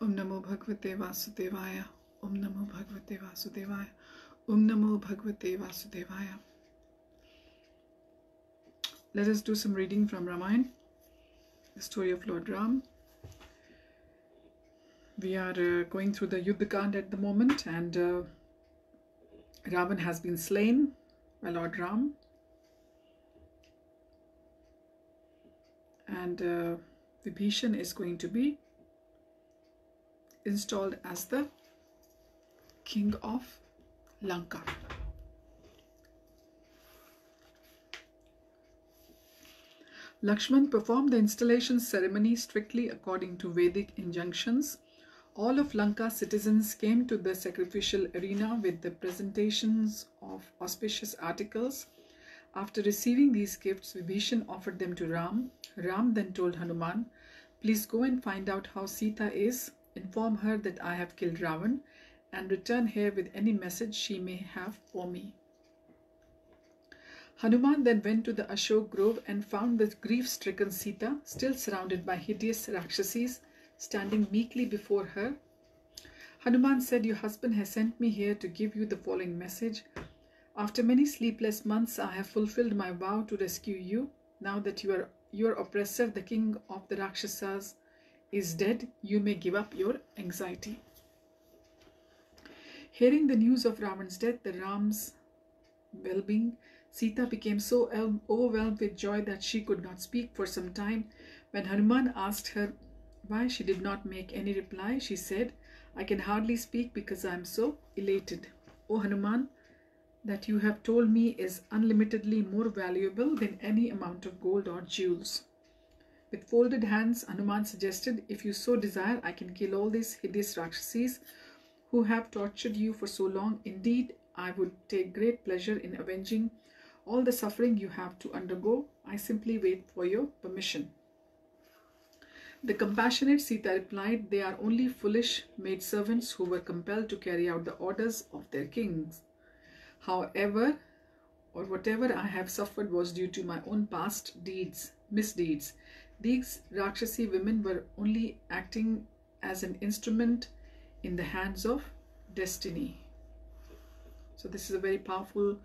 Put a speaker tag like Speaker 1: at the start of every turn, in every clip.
Speaker 1: Om Namo Bhagavate Vasudevaya. Om Namo Bhagavate Vasudevaya. Om Namo Bhagavate Vasudevaya. Let us do some reading from Ramayana, the story of Lord Ram. We are going through the Yuddha kanda at the moment, and Ravan has been slain by Lord Ram. And Vibhishan is going to be installed as the king of Lanka. Lakshman performed the installation ceremony strictly according to Vedic injunctions. All of Lanka's citizens came to the sacrificial arena with the presentations of auspicious articles. After receiving these gifts, Vibhishan offered them to Ram. Ram then told Hanuman, "Please go and find out how Sita is. Inform her that I have killed Ravan and return here with any message she may have for me." Hanuman then went to the Ashok grove and found the grief-stricken Sita still surrounded by hideous Rakshasis standing meekly before her. Hanuman said, "Your husband has sent me here to give you the following message. After many sleepless months, I have fulfilled my vow to rescue you. Now that your oppressor, the king of the Rakshasas, is dead, you may give up your anxiety." Hearing the news of Ravan's death, the Ram's well-being, Sita became so overwhelmed with joy that she could not speak for some time. When Hanuman asked her why she did not make any reply, she said, "I can hardly speak because I am so elated. O Hanuman, that you have told me is unlimitedly more valuable than any amount of gold or jewels." With folded hands, Hanuman suggested, "If you so desire, I can kill all these hideous Rakshasis who have tortured you for so long. Indeed, I would take great pleasure in avenging all the suffering you have to undergo. I simply wait for your permission." The compassionate Sita replied, "They are only foolish maidservants who were compelled to carry out the orders of their kings. However, or whatever I have suffered was due to my own past misdeeds. These Rakshasi women were only acting as an instrument in the hands of destiny." So this is a very powerful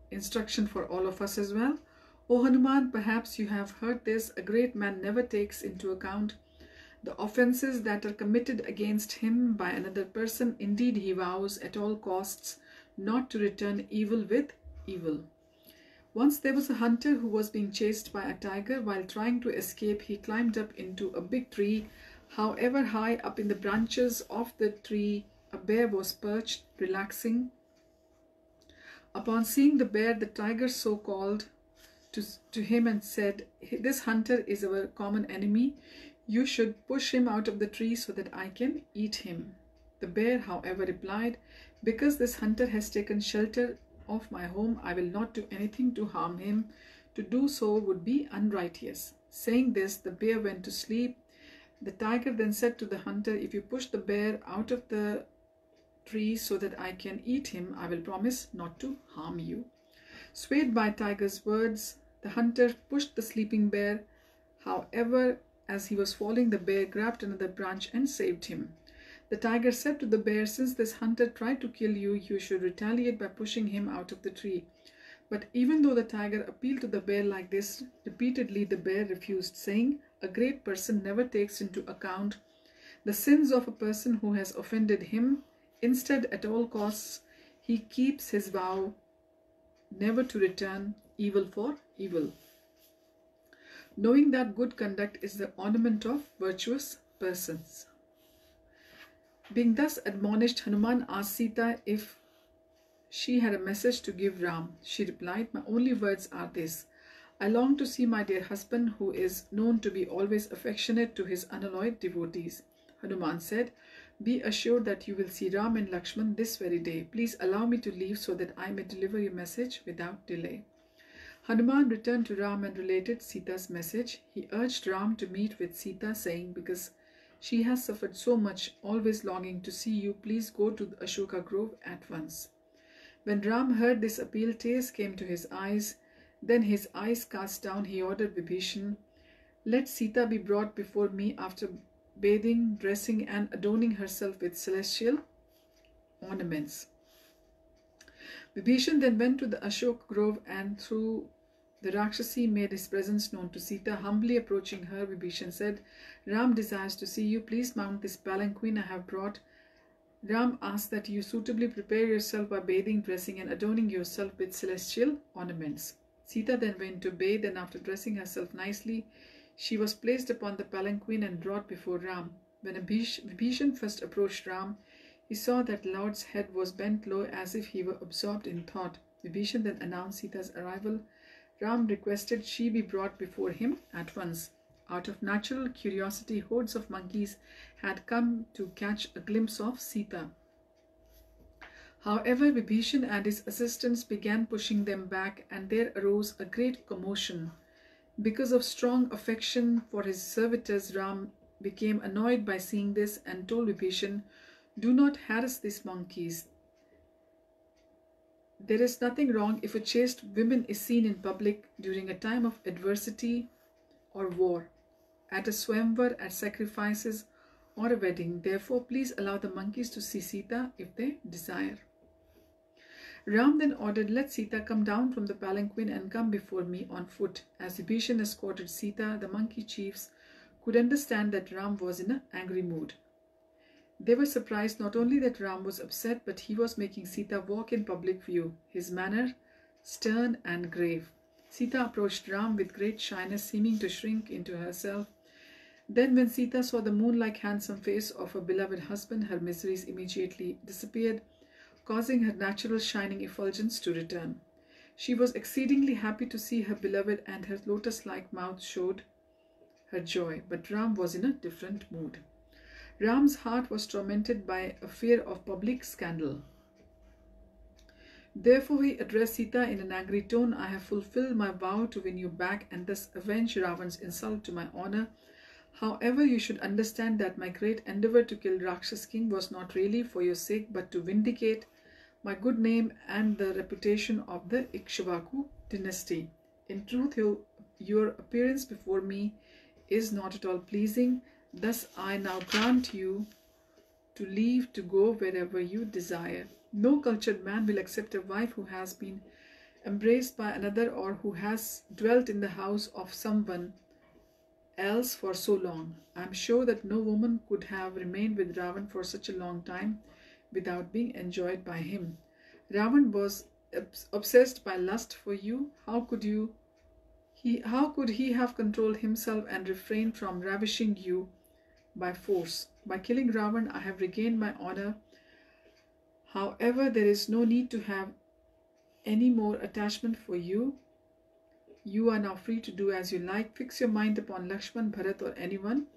Speaker 1: instruction for all of us as well. "O Hanuman, perhaps you have heard this. A great man never takes into account the offenses that are committed against him by another person. Indeed, he vows at all costs not to return evil with evil. Once there was a hunter who was being chased by a tiger. While trying to escape, he climbed up into a big tree. However, high up in the branches of the tree, a bear was perched, relaxing. Upon seeing the bear, the tiger so called to him and said, 'This hunter is our common enemy. You should push him out of the tree so that I can eat him.' The bear, however, replied, 'Because this hunter has taken shelter of my home, I will not do anything to harm him. To do so would be unrighteous.' Saying this, the bear went to sleep. The tiger then said to the hunter, 'If you push the bear out of the tree so that I can eat him, I will promise not to harm you.' Swayed by tiger's words, the hunter pushed the sleeping bear. However, as he was falling, the bear grabbed another branch and saved him. The tiger said to the bear, 'Since this hunter tried to kill you, you should retaliate by pushing him out of the tree.' But even though the tiger appealed to the bear like this repeatedly, the bear refused, saying, 'A great person never takes into account the sins of a person who has offended him. Instead, at all costs, he keeps his vow never to return evil for evil, knowing that good conduct is the ornament of virtuous persons.' Being thus admonished, Hanuman asked Sita if she had a message to give Ram. She replied, 'My only words are this. I long to see my dear husband, who is known to be always affectionate to his unalloyed devotees.' Hanuman said, 'Be assured that you will see Ram and Lakshman this very day. Please allow me to leave so that I may deliver your message without delay.' Hanuman returned to Ram and related Sita's message. He urged Ram to meet with Sita, saying, 'Because she has suffered so much, always longing to see you, please go to the Ashoka grove at once.' When Ram heard this appeal, tears came to his eyes. Then his eyes cast down, he ordered Vibhishan, Let Sita be brought before me after bathing, dressing, and adorning herself with celestial ornaments. Vibhishan then went to the Ashok grove and through the Rakshasi made his presence known to Sita. Humbly approaching her, Vibhishan said, Ram desires to see you. Please mount this palanquin I have brought. Ram asked that you suitably prepare yourself by bathing, dressing, and adorning yourself with celestial ornaments. Sita then went to bathe, and after dressing herself nicely, she was placed upon the palanquin and brought before Ram. When Vibhishan first approached Ram, he saw that Lord's head was bent low as if he were absorbed in thought. Vibhishan then announced Sita's arrival. Ram requested she be brought before him at once. Out of natural curiosity, hordes of monkeys had come to catch a glimpse of Sita. However, Vibhishan and his assistants began pushing them back, and there arose a great commotion. Because of strong affection for his servitors, Ram became annoyed by seeing this and told Vibhishan, Do not harass these monkeys. There is nothing wrong if a chaste woman is seen in public during a time of adversity or war, at a swamvar, at sacrifices, or a wedding. Therefore, please allow the monkeys to see Sita if they desire. Ram then ordered, Let Sita come down from the palanquin and come before me on foot. As Vibhishan escorted Sita, the monkey chiefs could understand that Ram was in an angry mood. They were surprised not only that Ram was upset, but he was making Sita walk in public view, his manner stern and grave. Sita approached Ram with great shyness, seeming to shrink into herself. Then when Sita saw the moon-like handsome face of her beloved husband, her miseries immediately disappeared, causing her natural shining effulgence to return. She was exceedingly happy to see her beloved, and her lotus-like mouth showed her joy. But Ram was in a different mood. Ram's heart was tormented by a fear of public scandal. Therefore he addressed Sita in an angry tone, I have fulfilled my vow to win you back and thus avenge Ravan's insult to my honor. However, you should understand that my great endeavor to kill Rakshas King was not really for your sake, but to vindicate my good name and the reputation of the Ikshvaku dynasty. In truth, your appearance before me is not at all pleasing. Thus I now grant you to leave to go wherever you desire. No cultured man will accept a wife who has been embraced by another or who has dwelt in the house of someone else for so long. I am sure that no woman could have remained with Ravan for such a long time without being enjoyed by him. Ravan was obsessed by lust for you. How could he have controlled himself and refrained from ravishing you by force? By killing Ravan, I have regained my honor. However, there is no need to have any more attachment for you. You are now free to do as you like. Fix your mind upon Lakshman, Bharat, or anyone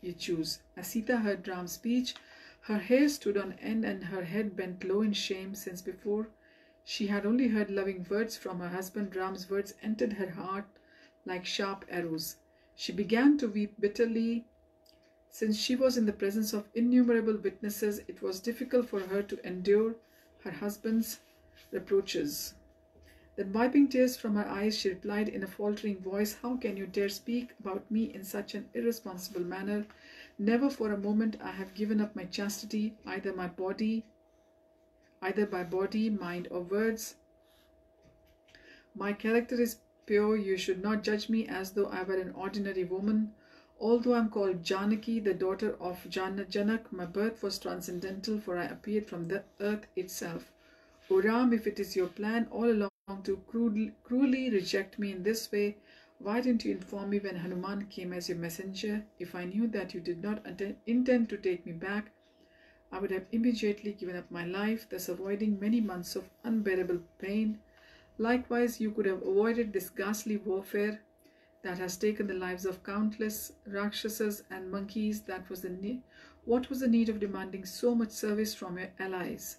Speaker 1: you choose. As Sita heard Ram's speech, her hair stood on end and her head bent low in shame, since before she had only heard loving words from her husband. Ram's words entered her heart like sharp arrows. She began to weep bitterly. Since she was in the presence of innumerable witnesses, it was difficult for her to endure her husband's reproaches. Then, wiping tears from her eyes, she replied in a faltering voice, How can you dare speak about me in such an irresponsible manner? Never for a moment I have given up my chastity, either by body, mind, or words. My character is pure. You should not judge me as though I were an ordinary woman. Although I am called Janaki, the daughter of Janak, my birth was transcendental, for I appeared from the earth itself. O Ram, if it is your plan all along to cruelly reject me in this way, why didn't you inform me when Hanuman came as your messenger? If I knew that you did not intend to take me back, I would have immediately given up my life, thus avoiding many months of unbearable pain. Likewise, you could have avoided this ghastly warfare that has taken the lives of countless Rakshasas and monkeys. What was the need of demanding so much service from your allies?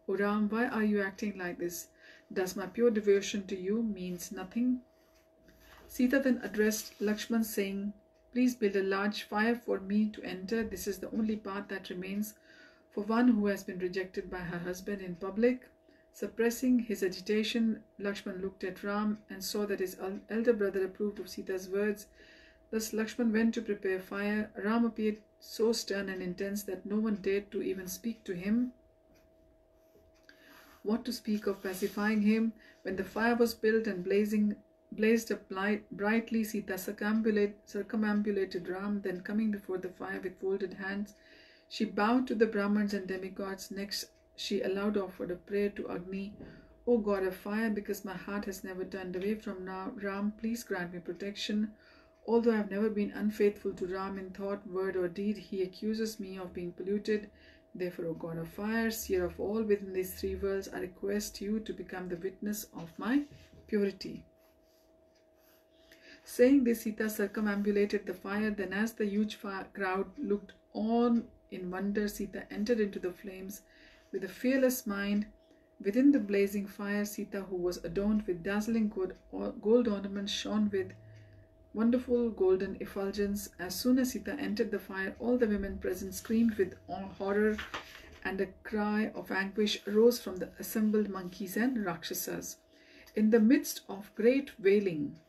Speaker 1: O Ram, why are you acting like this? Does my pure devotion to you means nothing? Sita then addressed Lakshman, saying, Please build a large fire for me to enter. This is the only path that remains for one who has been rejected by her husband in public. Suppressing his agitation, Lakshman looked at Ram and saw that his elder brother approved of Sita's words. Thus Lakshman went to prepare fire. Ram appeared so stern and intense that no one dared to even speak to him. What to speak of pacifying him? When the fire was built and blazed up brightly, Sita circumambulated Ram. Then, coming before the fire with folded hands, she bowed to the Brahmins and demigods. Next, she aloud offered a prayer to Agni. O God of fire, because my heart has never turned away from Ram, please grant me protection. Although I have never been unfaithful to Ram in thought, word, or deed, he accuses me of being polluted. Therefore, O God of fire, seer of all within these three worlds, I request you to become the witness of my purity. Saying this, Sita circumambulated the fire. Then, as the huge crowd looked on in wonder, Sita entered into the flames with a fearless mind. Within the blazing fire, Sita, who was adorned with dazzling gold ornaments, shone with wonderful golden effulgence. As soon as Sita entered the fire, all the women present screamed with horror, and a cry of anguish arose from the assembled monkeys and rakshasas. In the midst of great wailing,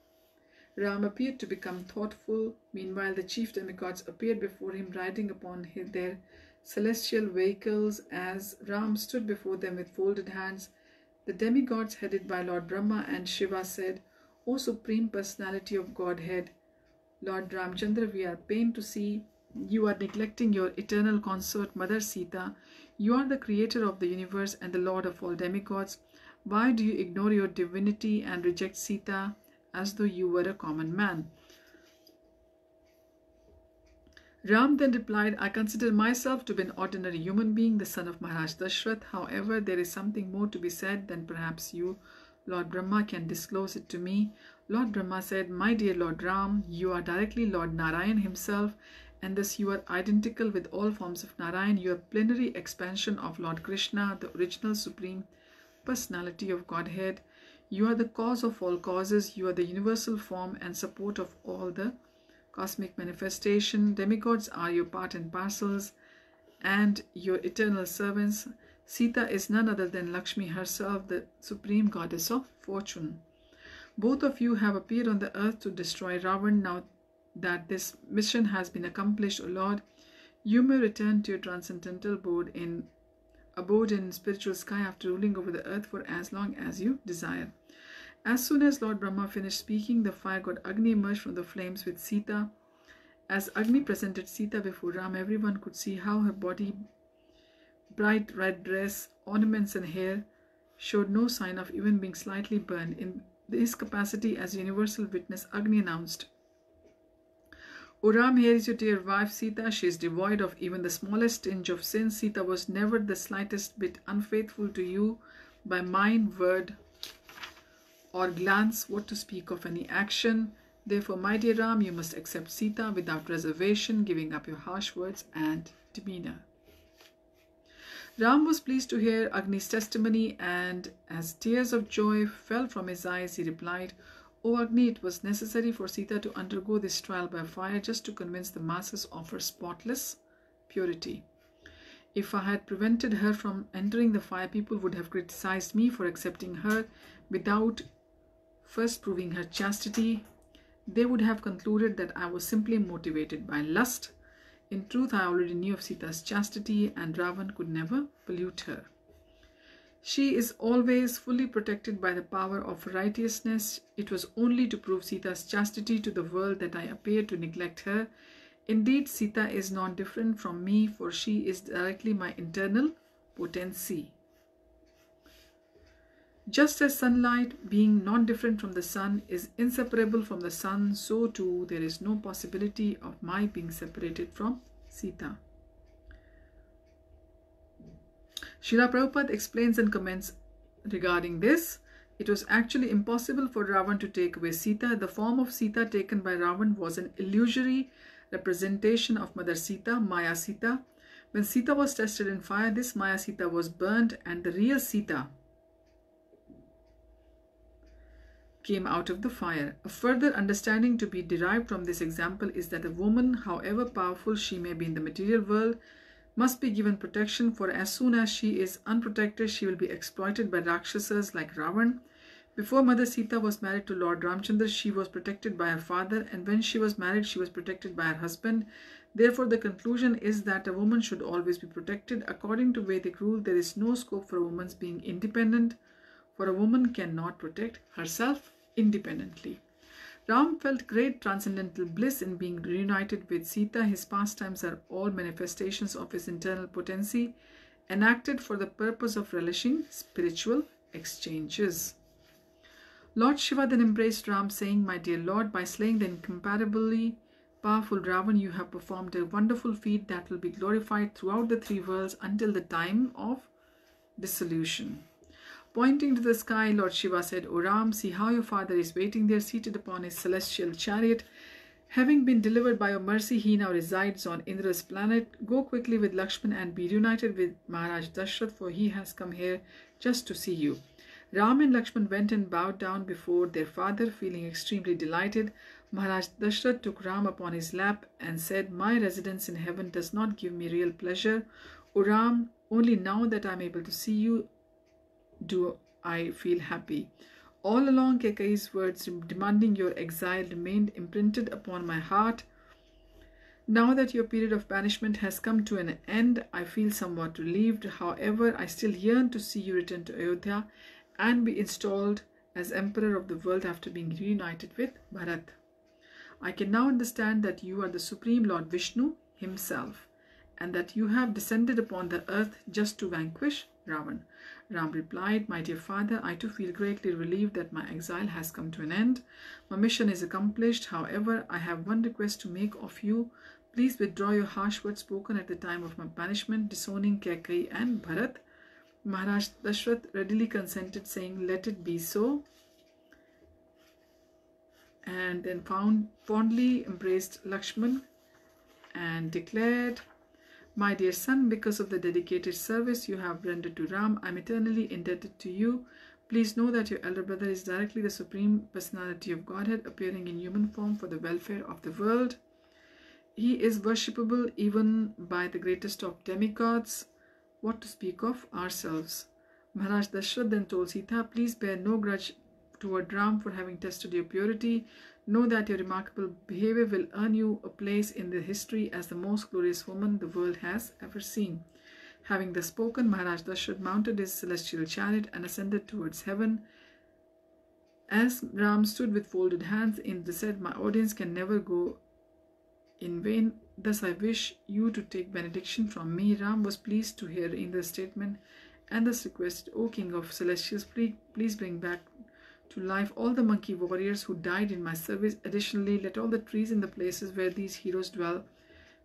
Speaker 1: Ram appeared to become thoughtful. Meanwhile, the chief demigods appeared before him, riding upon their celestial vehicles. As Ram stood before them with folded hands, the demigods, headed by Lord Brahma and Shiva, said, O Supreme Personality of Godhead, Lord Ramchandra, we are pained to see you are neglecting your eternal consort, Mother Sita. You are the creator of the universe and the Lord of all demigods. Why do you ignore your divinity and reject Sita as though you were a common man? Ram then replied, I consider myself to be an ordinary human being, the son of Maharaj Dashrath. However, there is something more to be said than perhaps you, Lord Brahma, can disclose it to me. Lord Brahma said, My dear Lord Ram, you are directly Lord Narayan himself, and thus you are identical with all forms of Narayan. You are plenary expansion of Lord Krishna, the original Supreme Personality of Godhead. You are the cause of all causes. You are the universal form and support of all the cosmic manifestation. Demigods are your part and parcels and your eternal servants. Sita is none other than Lakshmi herself, the supreme goddess of fortune. Both of you have appeared on the earth to destroy Ravan. Now that this mission has been accomplished, O Lord, you may return to your transcendental abode in spiritual sky after ruling over the earth for as long as you desire. As soon as Lord Brahma finished speaking, the fire god Agni emerged from the flames with Sita. As Agni presented Sita before Ram, everyone could see how her body, bright red dress, ornaments and hair showed no sign of even being slightly burned. In his capacity as universal witness, Agni announced, O Ram, here is your dear wife Sita. She is devoid of even the smallest tinge of sin. Sita was never the slightest bit unfaithful to you by mind, word, or glance, what to speak of any action. Therefore, my dear Ram, you must accept Sita without reservation, giving up your harsh words and demeanor. Ram was pleased to hear Agni's testimony, and as tears of joy fell from his eyes, he replied, O Agni, it was necessary for Sita to undergo this trial by fire just to convince the masses of her spotless purity. If I had prevented her from entering the fire, people would have criticized me for accepting her without first proving her chastity. They would have concluded that I was simply motivated by lust. In truth, I already knew of Sita's chastity, and Ravan could never pollute her. She is always fully protected by the power of righteousness. It was only to prove Sita's chastity to the world that I appeared to neglect her. Indeed, Sita is not different from me, for she is directly my internal potency. Just as sunlight, being non-different from the sun, is inseparable from the sun, so too there is no possibility of my being separated from Sita. Srila Prabhupada explains and comments regarding this. It was actually impossible for Ravan to take away Sita. The form of Sita taken by Ravan was an illusory representation of Mother Sita, Maya Sita. When Sita was tested in fire, this Maya Sita was burnt, and the real Sita came out of the fire. A further understanding to be derived from this example is that a woman, however powerful she may be in the material world, must be given protection, for as soon as she is unprotected, she will be exploited by Rakshasas like Ravan. Before Mother Sita was married to Lord Ramchandra, she was protected by her father, and when she was married, she was protected by her husband. Therefore, the conclusion is that a woman should always be protected. According to Vedic rule, there is no scope for a woman's being independent, for a woman cannot protect herself independently. Ram felt great transcendental bliss in being reunited with Sita. His pastimes are all manifestations of his internal potency, enacted for the purpose of relishing spiritual exchanges. Lord Shiva then embraced Ram, saying, "My dear Lord, by slaying the incomparably powerful Ravan, you have performed a wonderful feat that will be glorified throughout the three worlds until the time of dissolution." Pointing to the sky, Lord Shiva said, "O Ram, see how your father is waiting there, seated upon his celestial chariot. Having been delivered by your mercy, he now resides on Indra's planet. Go quickly with Lakshman and be reunited with Maharaj Dashrath, for he has come here just to see you." Ram and Lakshman went and bowed down before their father, feeling extremely delighted. Maharaj Dashrath took Ram upon his lap and said, "My residence in heaven does not give me real pleasure. O Ram, only now that I am able to see you do I feel happy. All along, Kaikeyi's words demanding your exile remained imprinted upon my heart. Now that your period of banishment has come to an end, I feel somewhat relieved. However, I still yearn to see you return to Ayodhya and be installed as Emperor of the world after being reunited with Bharat. I can now understand that you are the Supreme Lord Vishnu himself, and that you have descended upon the earth just to vanquish Ravan." Ram replied, "My dear father, I too feel greatly relieved that my exile has come to an end. My mission is accomplished. However, I have one request to make of you. Please withdraw your harsh words spoken at the time of my banishment, disowning Kaikeyi and Bharat." Maharaj Dashrath readily consented, saying, "Let it be so," and then fondly embraced Lakshman and declared, "My dear son, because of the dedicated service you have rendered to Ram, I am eternally indebted to you. Please know that your elder brother is directly the Supreme Personality of Godhead, appearing in human form for the welfare of the world. He is worshipable even by the greatest of demigods, what to speak of ourselves." Maharaj Dashrath then told Sita, "Please bear no grudge toward Ram for having tested your purity. Know that your remarkable behavior will earn you a place in the history as the most glorious woman the world has ever seen." Having thus spoken, Maharaj Dashrath mounted his celestial chariot and ascended towards heaven. As Ram stood with folded hands, Indra said, "My audience can never go in vain. Thus I wish you to take benediction from me." Ram was pleased to hear Indra's statement and thus requested, "O King of Celestials, please bring back to life all the monkey warriors who died in my service. Additionally, let all the trees in the places where these heroes dwell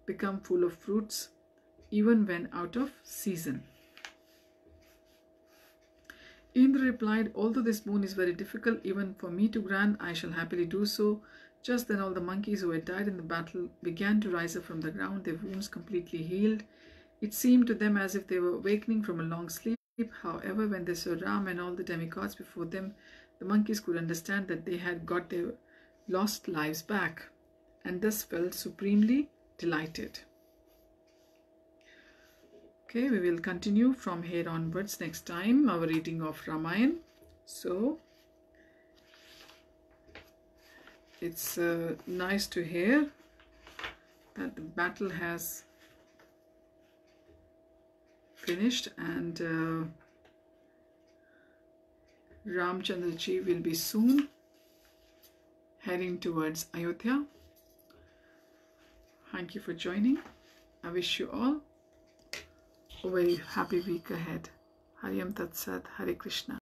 Speaker 1: become full of fruits, even when out of season." Indra replied, "Although this boon is very difficult even for me to grant, I shall happily do so." Just then all the monkeys who had died in the battle began to rise up from the ground, their wounds completely healed. It seemed to them as if they were awakening from a long sleep. However, when they saw Ram and all the demigods before them, the monkeys could understand that they had got their lost lives back, and thus felt supremely delighted. Okay, we will continue from here onwards next time, our reading of Ramayana. So, it's nice to hear that the battle has finished and Ramchandra ji will be soon heading towards Ayodhya. Thank you for joining. I wish you all a very happy week ahead. Hari Om Tat Sat, Hare Krishna.